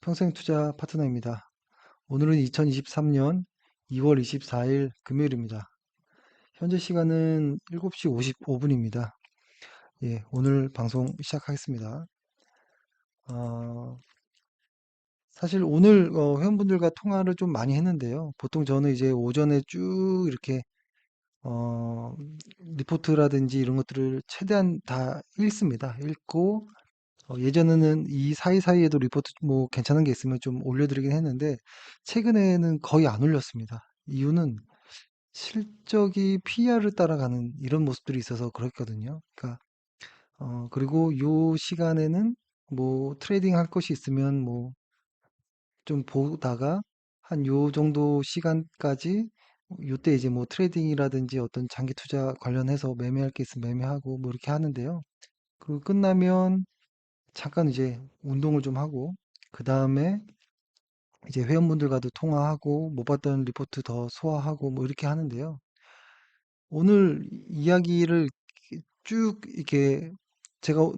평생 투자 파트너입니다. 오늘은 2023년 2월 24일 금요일입니다. 현재 시간은 7시 55분입니다. 예, 오늘 방송 시작하겠습니다. 어, 사실 오늘 회원분들과 통화를 좀 많이 했는데요. 보통 저는 이제 오전에 쭉 이렇게 어, 리포트라든지 이런 것들을 최대한 다 읽습니다. 읽고 예전에는 이 사이사이에도 리포트 뭐 괜찮은 게 있으면 좀 올려드리긴 했는데 최근에는 거의 안 올렸습니다. 이유는 실적이 PER을 따라가는 이런 모습들이 있어서 그렇거든요. 그러니까 그리고 요 시간에는 뭐 트레이딩 할 것이 있으면 뭐 좀 보다가 한 요 정도 시간까지 요때 이제 뭐 트레이딩이라든지 어떤 장기 투자 관련해서 매매할 게 있으면 매매하고 뭐 이렇게 하는데요. 그리고 끝나면 잠깐 이제 운동을 좀 하고 그 다음에 이제 회원분들과도 통화하고 못 봤던 리포트 더 소화하고 뭐 이렇게 하는데요. 오늘 이야기를 쭉 이렇게 제가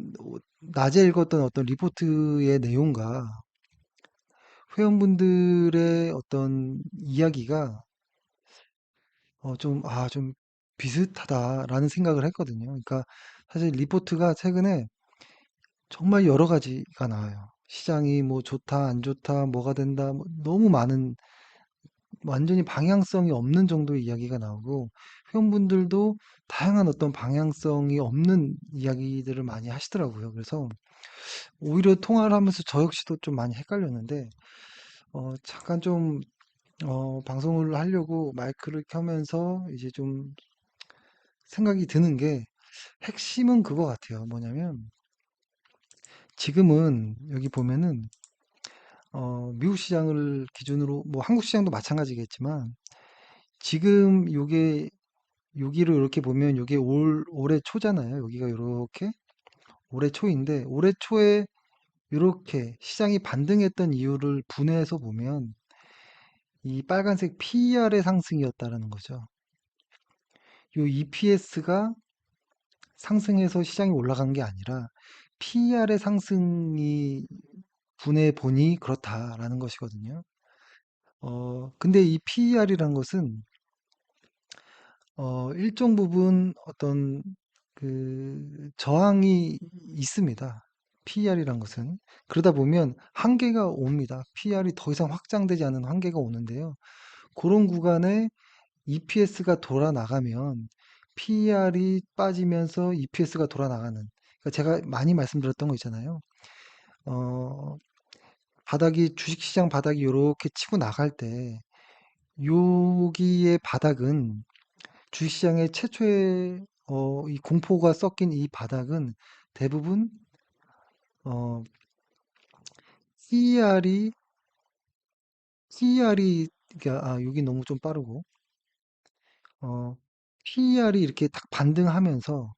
낮에 읽었던 어떤 리포트의 내용과 회원분들의 어떤 이야기가 좀 비슷하다라는 생각을 했거든요. 그러니까 사실 리포트가 최근에 정말 여러 가지가 나와요. 시장이 뭐 좋다, 안 좋다, 뭐가 된다, 뭐 너무 많은 완전히 방향성이 없는 정도의 이야기가 나오고 회원분들도 다양한 어떤 방향성이 없는 이야기들을 많이 하시더라고요. 그래서 오히려 통화를 하면서 저 역시도 좀 많이 헷갈렸는데 잠깐 좀 방송을 하려고 마이크를 켜면서 이제 좀 생각이 드는 게 핵심은 그거 같아요. 뭐냐면 지금은 여기 보면은 미국 시장을 기준으로 뭐 한국 시장도 마찬가지겠지만 지금 요게 여기를 이렇게 보면 이게 올해 초잖아요. 여기가 이렇게 올해 초인데 올해 초에 이렇게 시장이 반등했던 이유를 분해해서 보면 이 빨간색 PER의 상승이었다라는 거죠. 요 EPS가 상승해서 시장이 올라간 게 아니라 PER의 상승이 분해 보니 그렇다라는 것이거든요. 근데 이 PER이라는 것은 일정 부분 어떤 그 저항이 있습니다. PER이란 것은. 그러다 보면 한계가 옵니다. PER이 더 이상 확장되지 않은 한계가 오는데요. 그런 구간에 EPS가 돌아 나가면 PER이 빠지면서 EPS가 돌아 나가는. 그러니까 제가 많이 말씀드렸던 거 있잖아요. 어, 바닥이 주식시장 바닥이 이렇게 치고 나갈 때 여기의 바닥은 주식시장의 최초의 이 공포가 섞인 이 바닥은 대부분 어, CER이 CER이 여기 너무 좀 빠르고 PER이 이렇게 딱 반등하면서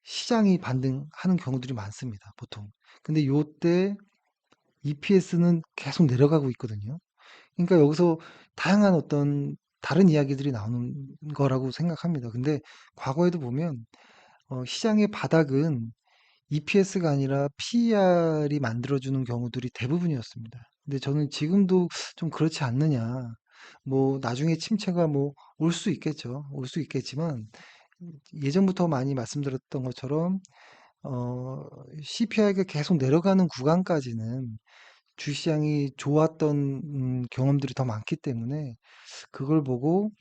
시장이 반등하는 경우들이 많습니다, 보통. 근데 요때 EPS는 계속 내려가고 있거든요. 그러니까 여기서 다양한 어떤 다른 이야기들이 나오는 거라고 생각합니다. 근데 과거에도 보면 시장의 바닥은 EPS가 아니라 PER이 만들어주는 경우들이 대부분이었습니다. 근데 저는 지금도 좀 그렇지 않느냐. 뭐 나중에 침체가 뭐 올 수 있겠죠. 올 수 있겠지만 예전부터 많이 말씀드렸던 것처럼 CPI가 계속 내려가는 구간까지는 주시장이 좋았던 경험들이 더 많기 때문에 그걸 보고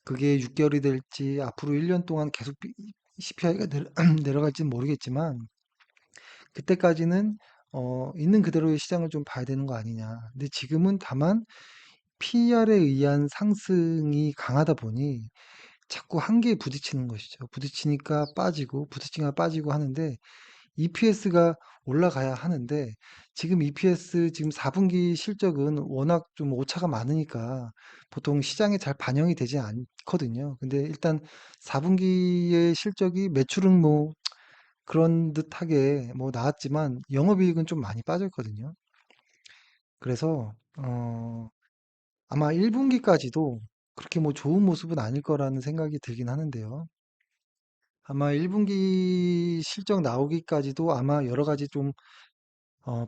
그게 6개월이 될지 앞으로 1년 동안 계속 CPI가 내려갈지는 모르겠지만 그때까지는 있는 그대로의 시장을 좀 봐야 되는 거 아니냐. 근데 지금은 다만 PER에 의한 상승이 강하다 보니 자꾸 한계에 부딪히는 것이죠. 부딪히니까 빠지고, 부딪히니까 빠지고 하는데 EPS가 올라가야 하는데 지금 EPS 지금 4분기 실적은 워낙 좀 오차가 많으니까 보통 시장에 잘 반영이 되지 않거든요. 근데 일단 4분기의 실적이 매출은 뭐 그런 듯하게 뭐 나왔지만 영업이익은 좀 많이 빠졌거든요. 그래서 아마 1분기까지도 그렇게 뭐 좋은 모습은 아닐 거라는 생각이 들긴 하는데요. 아마 1분기 실적 나오기까지도 아마 여러 가지 좀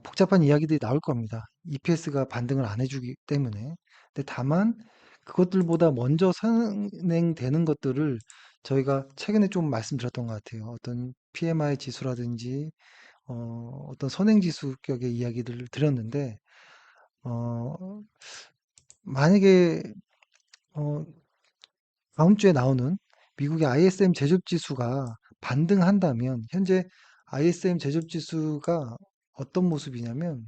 복잡한 이야기들이 나올 겁니다. EPS가 반등을 안 해주기 때문에. 근데 다만 그것들보다 먼저 선행되는 것들을 저희가 최근에 좀 말씀드렸던 것 같아요. 어떤 PMI 지수라든지 어떤 선행지수격의 이야기들을 드렸는데 어, 만약에 어, 다음 주에 나오는 미국의 ISM 제조업 지수가 반등한다면 현재 ISM 제조업 지수가 어떤 모습이냐면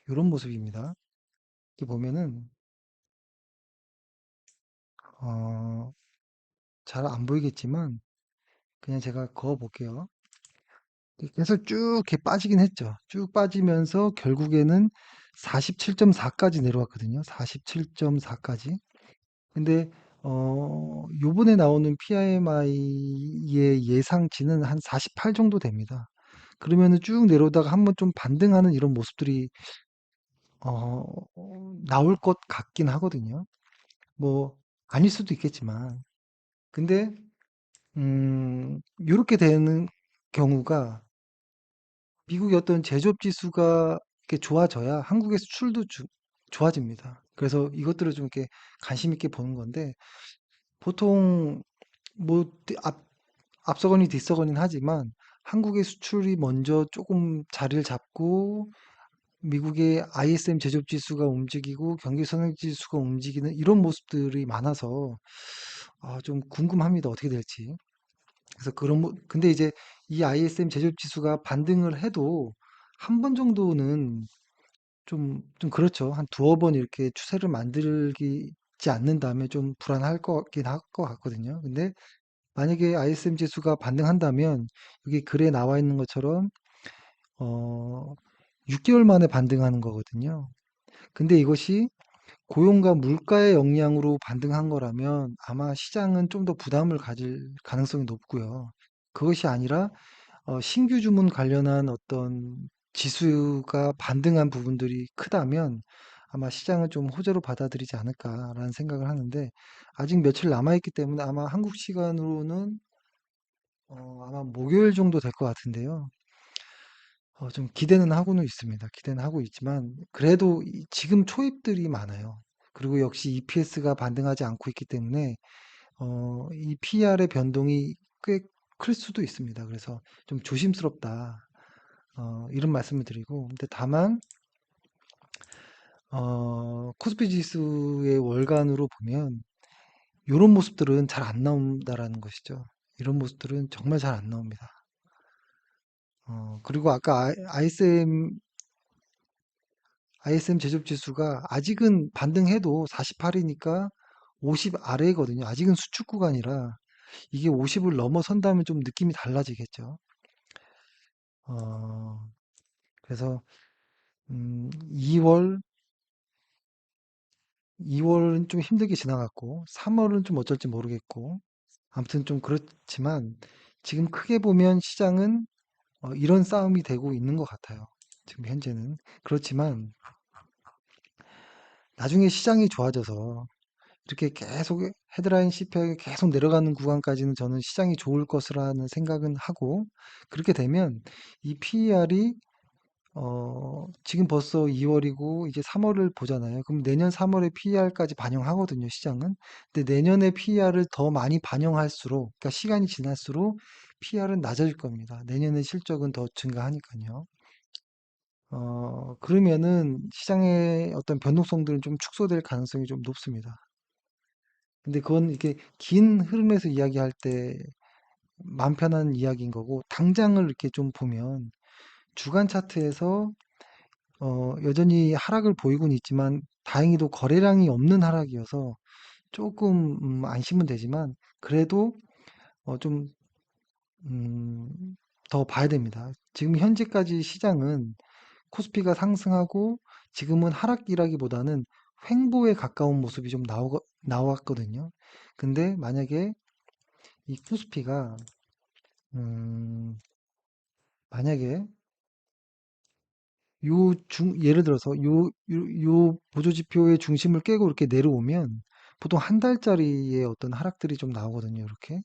이런 모습입니다. 이렇게 보면은 어, 잘 안 보이겠지만 그냥 제가 그어 볼게요. 계속 쭉 이렇게 빠지긴 했죠. 쭉 빠지면서 결국에는 47.4까지 내려왔거든요. 47.4까지. 근데 요번에 나오는 PMI의 예상치는 한 48 정도 됩니다. 그러면은 쭉 내려오다가 한번 좀 반등하는 이런 모습들이 어, 나올 것 같긴 하거든요. 뭐 아닐 수도 있겠지만. 근데 요렇게 되는 경우가 미국의 어떤 제조업 지수가 이렇게 좋아져야 한국의 수출도 좋아집니다. 그래서 이것들을 좀 이렇게 관심 있게 보는 건데 보통 뭐 앞서거니 뒤서거니 하지만 한국의 수출이 먼저 조금 자리를 잡고 미국의 ISM 제조업 지수가 움직이고 경기 선행 지수가 움직이는 이런 모습들이 많아서 좀 궁금합니다. 어떻게 될지. 그래서 근데 이제 이 ISM 제조업 지수가 반등을 해도 한 번 정도는 좀 그렇죠. 한 두어 번 이렇게 추세를 만들지 않는다면 좀 불안할 것 같긴 할 것 같거든요. 근데 만약에 ISM 지수가 반등한다면 여기 글에 나와 있는 것처럼 어, 6개월 만에 반등하는 거거든요. 근데 이것이 고용과 물가의 영향으로 반등한 거라면 아마 시장은 좀 더 부담을 가질 가능성이 높고요. 그것이 아니라 신규 주문 관련한 어떤 지수가 반등한 부분들이 크다면 아마 시장은 좀 호재로 받아들이지 않을까라는 생각을 하는데 아직 며칠 남아있기 때문에 아마 한국 시간으로는 아마 목요일 정도 될 것 같은데요. 좀 기대는 하고는 있습니다. 기대는 하고 있지만 그래도 지금 초입들이 많아요. 그리고 역시 EPS가 반등하지 않고 있기 때문에 이 PR의 변동이 꽤 클 수도 있습니다. 그래서 좀 조심스럽다. 이런 말씀을 드리고 근데 다만 코스피 지수의 월간으로 보면 이런 모습들은 잘 안 나온다라는 것이죠. 이런 모습들은 정말 잘 안 나옵니다. 그리고 아까 ISM 제조업 지수가 아직은 반등해도 48이니까 50 아래거든요. 아직은 수축 구간이라 이게 50을 넘어선다면 좀 느낌이 달라지겠죠. 어, 그래서 2월 2월은 좀 힘들게 지나갔고 3월은 좀 어쩔지 모르겠고 아무튼 좀 그렇지만 지금 크게 보면 시장은 이런 싸움이 되고 있는 것 같아요. 지금 현재는. 그렇지만 나중에 시장이 좋아져서 이렇게 계속 헤드라인 CPI가 계속 내려가는 구간까지는 저는 시장이 좋을 것이라는 생각은 하고 그렇게 되면 이 PER이 지금 벌써 2월이고 이제 3월을 보잖아요. 그럼 내년 3월에 PER까지 반영하거든요, 시장은. 근데 내년에 PER을 더 많이 반영할수록, 그러니까 시간이 지날수록 PER은 낮아질 겁니다. 내년에 실적은 더 증가하니까요. 그러면은 시장의 어떤 변동성들은 좀 축소될 가능성이 좀 높습니다. 근데 그건 이렇게 긴 흐름에서 이야기할 때 마음 편한 이야기인 거고, 당장을 이렇게 좀 보면 주간 차트에서 여전히 하락을 보이고는 있지만 다행히도 거래량이 없는 하락이어서 조금 안심은 되지만 그래도 좀 더 봐야 됩니다. 지금 현재까지 시장은 코스피가 상승하고 지금은 하락이라기보다는 횡보에 가까운 모습이 좀 나왔거든요. 근데 만약에 이 코스피가 음, 만약에 예를 들어서 요 보조지표의 중심을 깨고 이렇게 내려오면 보통 한 달짜리의 어떤 하락들이 좀 나오거든요. 이렇게.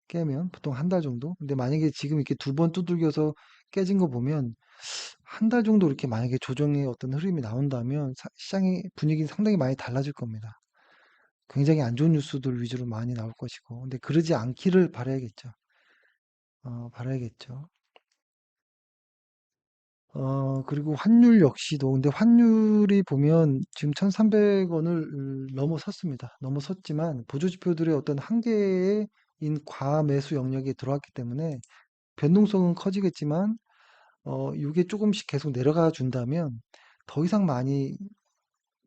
깨면 보통 한 달 정도. 근데 만약에 지금 이렇게 두 번 두들겨서 깨진 거 보면 한 달 정도 이렇게 만약에 조정의 어떤 흐름이 나온다면 시장의 분위기는 상당히 많이 달라질 겁니다. 굉장히 안 좋은 뉴스들 위주로 많이 나올 것이고. 근데 그러지 않기를 바라야겠죠. 바라야겠죠. 그리고 환율 역시도, 근데 환율이 보면 지금 1,300원을 넘어섰습니다. 넘어섰지만 보조지표들의 어떤 한계인 과매수 영역에 들어왔기 때문에 변동성은 커지겠지만, 이게 조금씩 계속 내려가 준다면 더 이상 많이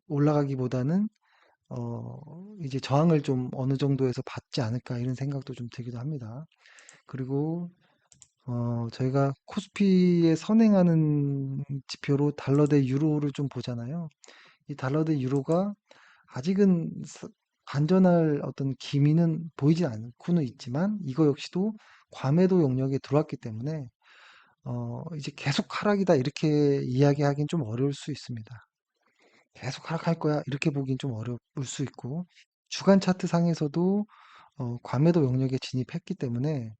올라가기보다는, 이제 저항을 좀 어느 정도에서 받지 않을까 이런 생각도 좀 들기도 합니다. 그리고 저희가 코스피에 선행하는 지표로 달러 대 유로를 좀 보잖아요. 이 달러 대 유로가 아직은 반전할 어떤 기미는 보이지 않고는 있지만 이거 역시도 과매도 영역에 들어왔기 때문에 이제 계속 하락이다 이렇게 이야기하기는 좀 어려울 수 있습니다. 계속 하락할 거야 이렇게 보기는 좀 어려울 수 있고 주간 차트 상에서도 과매도 영역에 진입했기 때문에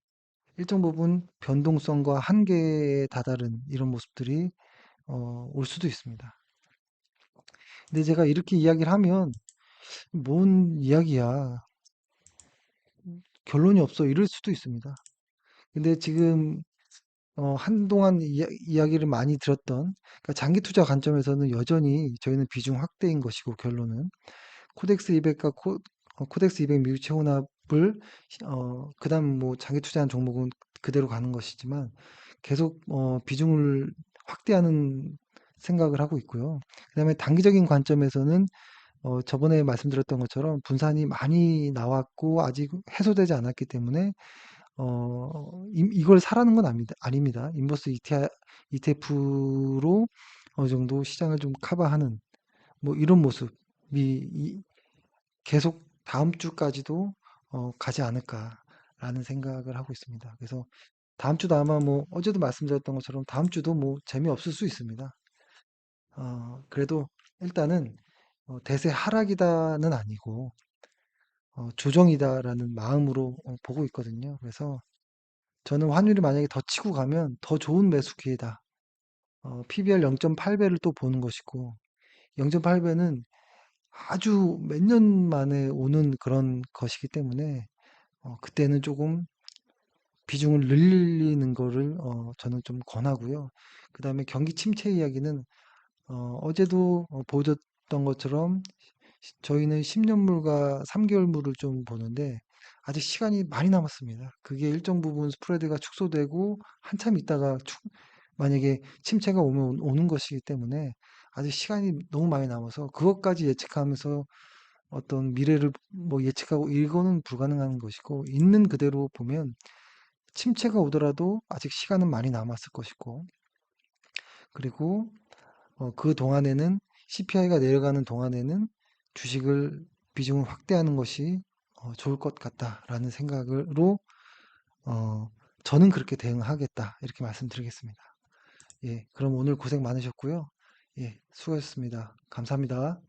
일정 부분 변동성과 한계에 다다른 이런 모습들이 올 수도 있습니다. 근데 제가 이렇게 이야기를 하면 뭔 이야기야. 결론이 없어. 이럴 수도 있습니다. 근데 지금 한동안 이야기를 많이 들었던 그러니까 장기 투자 관점에서는 여전히 저희는 비중 확대인 것이고 결론은 코덱스 200과 코덱스 200 미우치 혼합을 그다음 뭐 장기 투자한 종목은 그대로 가는 것이지만 계속 비중을 확대하는 생각을 하고 있고요. 그다음에 단기적인 관점에서는 저번에 말씀드렸던 것처럼 분산이 많이 나왔고 아직 해소되지 않았기 때문에 이걸 사라는 건 아닙니다. 인버스 ETF로 어느 정도 시장을 좀 커버하는 뭐 이런 모습이 계속 다음 주까지도 가지 않을까라는 생각을 하고 있습니다. 그래서 다음 주도 아마 뭐 어제도 말씀드렸던 것처럼 다음 주도 뭐 재미없을 수 있습니다. 그래도 일단은 대세 하락이다는 아니고 조정이다라는 마음으로 보고 있거든요. 그래서 저는 환율이 만약에 더 치고 가면 더 좋은 매수 기회다. PBR 0.8배를 또 보는 것이고 0.8배는 아주 몇 년 만에 오는 그런 것이기 때문에 그때는 조금 비중을 늘리는 거를 저는 좀 권하고요. 그다음에 경기 침체 이야기는 어제도 보여줬던 것처럼 저희는 10년물과 3개월물을 좀 보는데 아직 시간이 많이 남았습니다. 그게 일정 부분 스프레드가 축소되고 한참 있다가 만약에 침체가 오면 오는 것이기 때문에 아직 시간이 너무 많이 남아서 그것까지 예측하면서 어떤 미래를 뭐 예측하고 이거는 불가능한 것이고 있는 그대로 보면 침체가 오더라도 아직 시간은 많이 남았을 것이고 그리고 그 동안에는 CPI가 내려가는 동안에는 주식을 비중을 확대하는 것이 좋을 것 같다라는 생각으로 어, 저는 그렇게 대응하겠다 이렇게 말씀드리겠습니다. 예, 그럼 오늘 고생 많으셨고요. 예, 수고하셨습니다. 감사합니다.